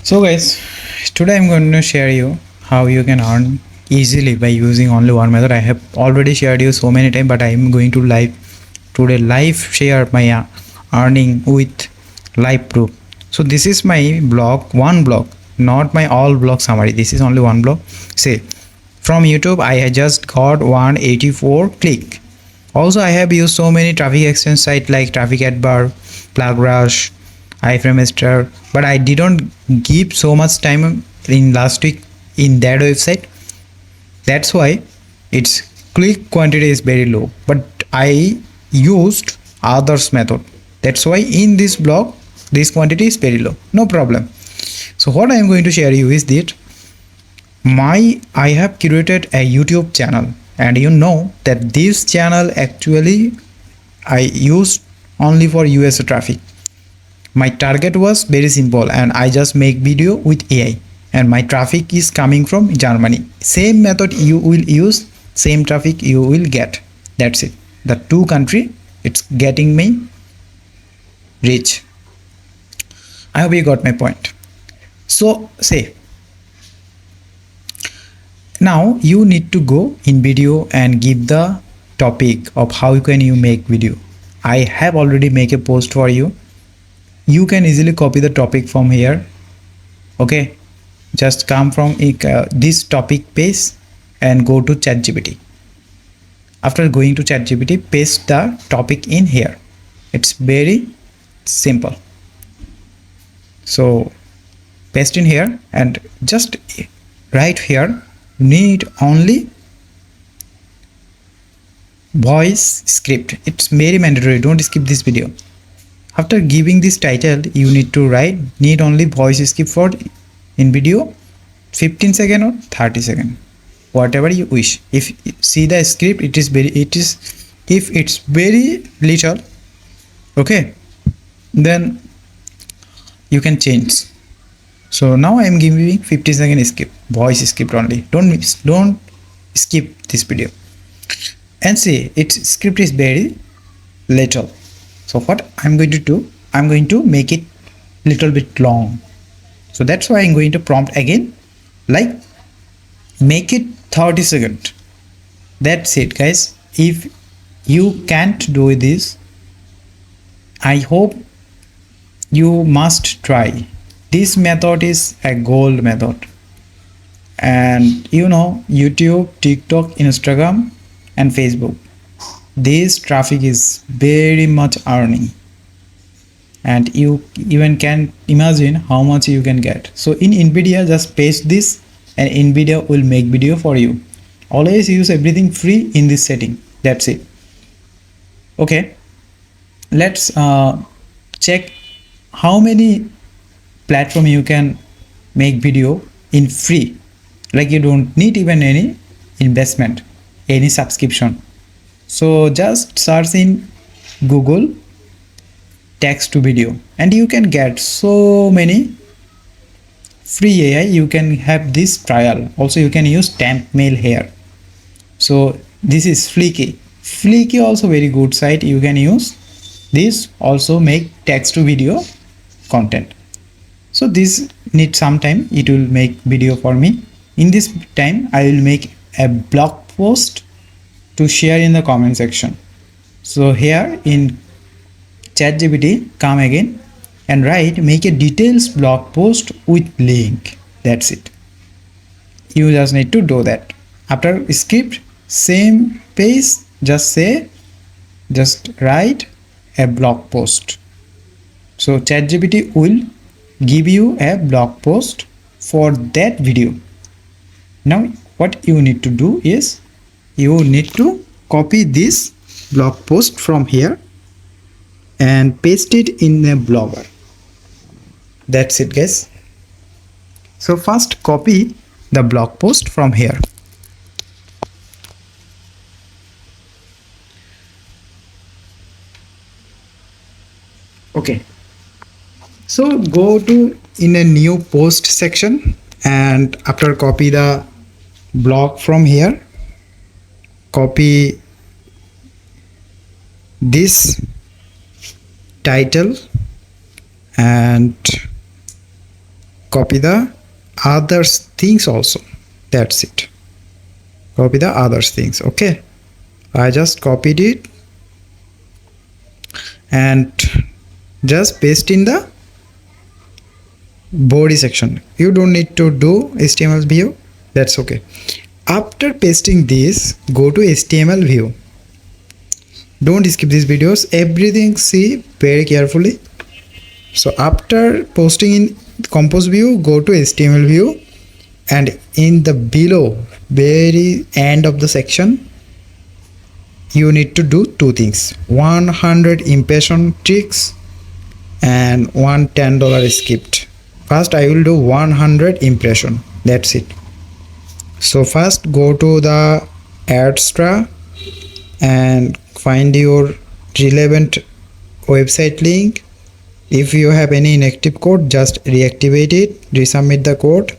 So guys, today I'm going to share you how you can earn easily by using only one method. I have already shared you so many times, but I am going to live share my earning with live proof. So this is my blog, one blog, not my all blog summary. This is only one blog. Say from YouTube I had just got 184 click. Also I have used so many traffic extension site like Traffic Adbar, Plug Rush, iframester, but I didn't give so much time in last week in that website. That's why its click quantity is very low, but I used others method. That's why in this blog this quantity is very low. No problem. So what I am going to share you is that I have curated a YouTube channel, and you know that this channel actually I used only for US traffic. My target was very simple, and I just make video with AI, and my traffic is coming from Germany. Same method you will use, same traffic you will get. That's it. The two country, it's getting me rich. I hope you got my point. So say now you need to go in video and give the topic of how can you make video. I have already make a post for you. You can easily copy the topic from here. Okay, just come from this topic page and go to ChatGPT. After going to ChatGPT, paste the topic in here. It's very simple. So paste in here and just write here. Need only voice script. It's very mandatory. Don't skip this video. After giving this title, you need to write need only voice script for in video 15 second or 30 second, whatever you wish. If you see the script, if it's very little, okay, then you can change. So now I am giving 50 second skip, voice script only. Don't skip this video. And see, its script is very little. So what I'm going to do, I'm going to make it little bit long. So that's why I'm going to prompt again, like make it 30 second. That's it, guys. If you can't do this, I hope you must try. This method is a gold method, and you know, YouTube, TikTok, Instagram and Facebook, this traffic is very much earning, and you even can imagine how much you can get. So in NVIDIA, just paste this and NVIDIA will make video for you. Always use everything free in this setting. That's it. Okay, let's check how many platform you can make video in free, like you don't need even any investment, any subscription. So just search in Google text to video and you can get so many free AI. You can have this trial. Also you can use temp mail here. So this is Fleeky also very good site. You can use this, also make text to video content. So this needs some time, it will make video for me. In this time I will make a blog post to share in the comment section. So here in ChatGPT, come again and write make a details blog post with link. That's it. You just need to do that. After script, same page, just write a blog post. So ChatGPT will give you a blog post for that video. Now what you need to do is you need to copy this blog post from here and paste it in a blogger. That's it, guys. So first copy the blog post from here. Okay, so go to in a new post section and after copy the blog from here, copy this title and copy the other things also. That's it. Copy the other things. Okay, I just copied it and just paste in the body section. You don't need to do HTML view. That's okay. After pasting this, go to HTML view. Don't skip these videos. Everything see very carefully. So after posting in compose view, go to HTML view, and in the below very end of the section, you need to do two things: 100 impression tricks and one $10 script. First I will do 100 impression. That's it. So first go to the Adsterra and find your relevant website link. If you have any inactive code, just reactivate it, resubmit the code,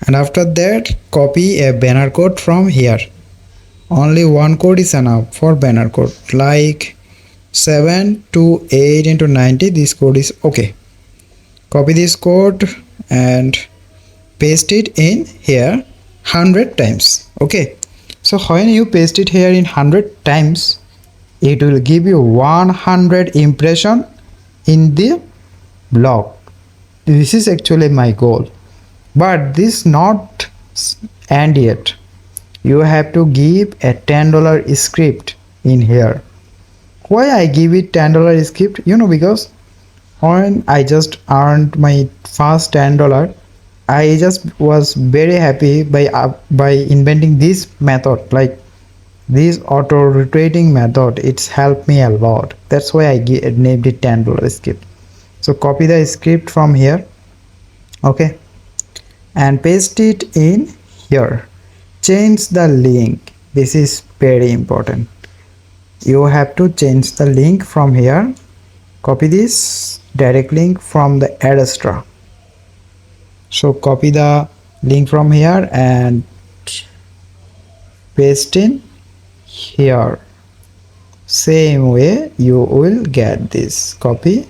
and after that copy a banner code from here. Only one code is enough for banner code, like 7 to 8 into 90. This code is okay. Copy this code and paste it in here 100 times. Okay, so when you paste it here in 100 times, it will give you 100 impression in the blog. This is actually my goal, but this not end yet. You have to give a $10 script in here. Why I give it $10 script? Because when I just earned my first $10, I just was very happy by inventing this method, like this auto rotating method. It's helped me a lot. That's why I named it $10 script. So copy the script from here, okay, and paste it in here. Change the link. This is very important. You have to change the link from here. Copy this direct link from the Adsterra. So copy the link from here and paste in here. Same way you will get this. Copy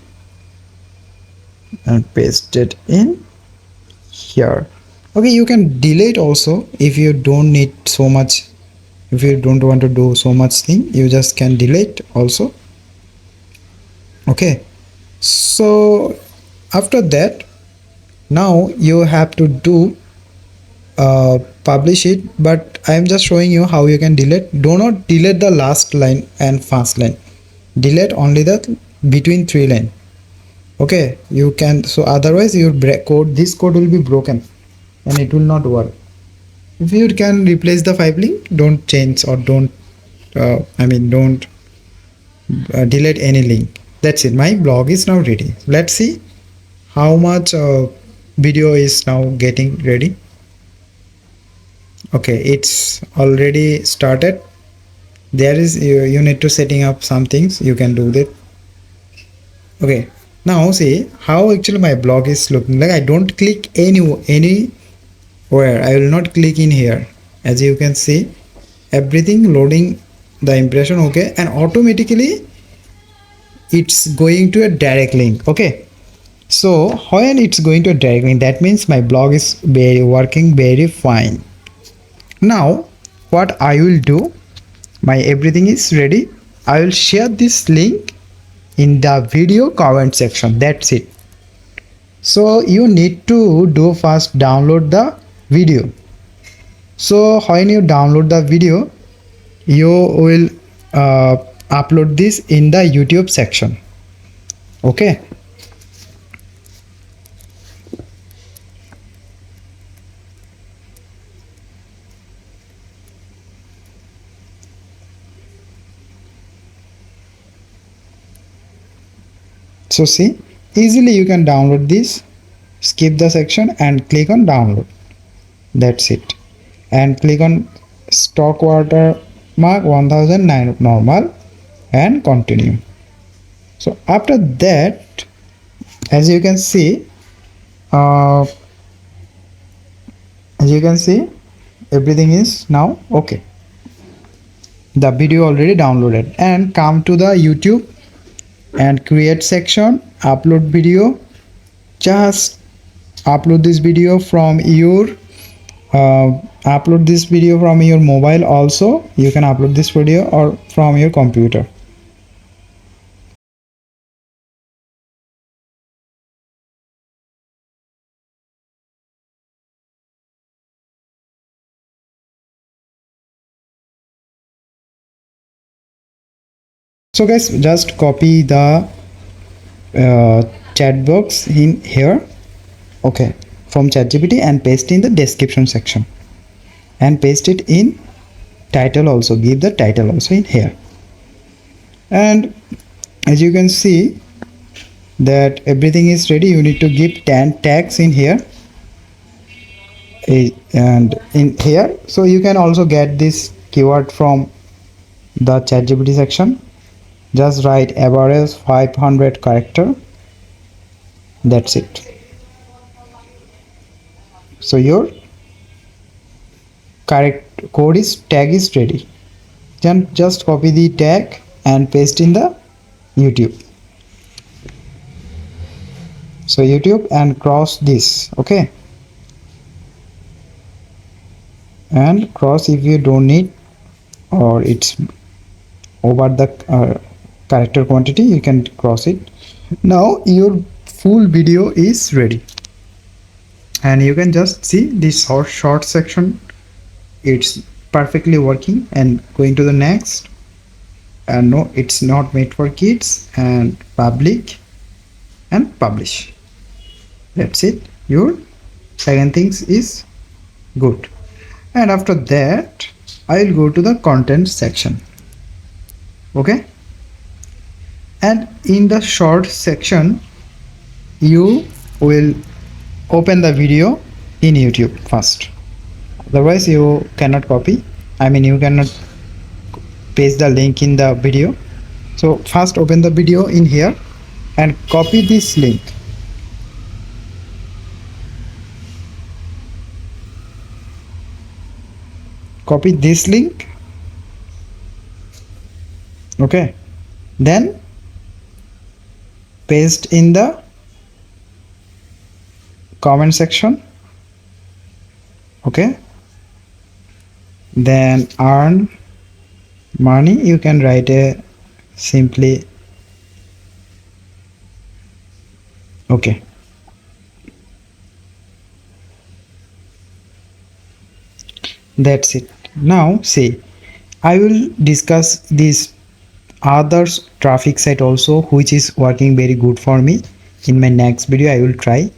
and paste it in here. Okay, you can delete also if you don't need so much. If you don't want to do so much thing, you just can delete also. Okay, so after that, now you have to do publish it, but I am just showing you how you can delete. Do not delete the last line and first line. Delete only the between three line. Okay, you can, so otherwise your code, this code will be broken and it will not work. If you can replace the 5 link, don't change or don't don't delete any link. That's it. My blog is now ready. Let's see how much video is now getting ready. Okay, it's already started. There is, you need to setting up some things. You can do that. Okay, now see how actually my blog is looking like. I don't click anywhere. I will not click in here. As you can see, everything loading the impression. Okay, and automatically it's going to a direct link. Okay, so when it's going to a direct link, that means my blog is working very fine. Now what I will do, my everything is ready. I will share this link in the video comment section. That's it. So you need to do first download the video. So when you download the video, you will upload this in the YouTube section. Okay, so see, easily you can download this. Skip the section and click on download. That's it, and click on stock watermark 1009 normal and continue. So after that, as you can see, everything is now okay. The video already downloaded, and come to the YouTube and create section, upload video. Just upload this video from your mobile also. You can upload this video or from your computer. So guys, just copy the chat box in here, okay, from ChatGPT, and paste in the description section, and paste it in title also. Give the title also in here, and as you can see that everything is ready. You need to give 10 tags in here and in here. So you can also get this keyword from the ChatGPT section. Just write average 500 character. That's it. So your correct code is tag is ready. Then just copy the tag and paste in the YouTube. So YouTube, and cross this, okay, and cross if you don't need or it's over the character quantity, you can cross it. Now your full video is ready, and you can just see this short section. It's perfectly working. And going to the next, and no, it's not made for kids, and public and publish. That's it. Your second things is good. And after that I will go to the content section, okay, and in the short section you will open the video in YouTube first. Otherwise you cannot copy, I mean you cannot paste the link in the video. So first open the video in here and copy this link. Copy this link, okay, then paste in the comment section, okay, then earn money. You can write a simply, okay, that's it. Now see, I will discuss this other traffic site also, which is working very good for me. In my next video I will try,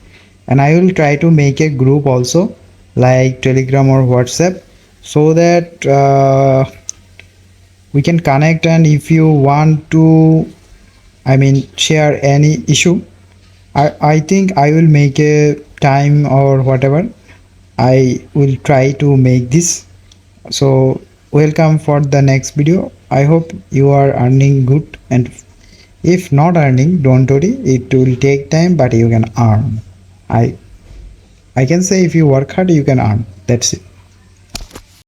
and I will try to make a group also like Telegram or WhatsApp, so that we can connect. And if you want to, I mean, share any issue, I think I will make a time or whatever. I will try to make this. So welcome for the next video. I hope you are earning good, and if not earning, don't worry, it will take time, but you can earn. I can say if you work hard you can earn. That's it.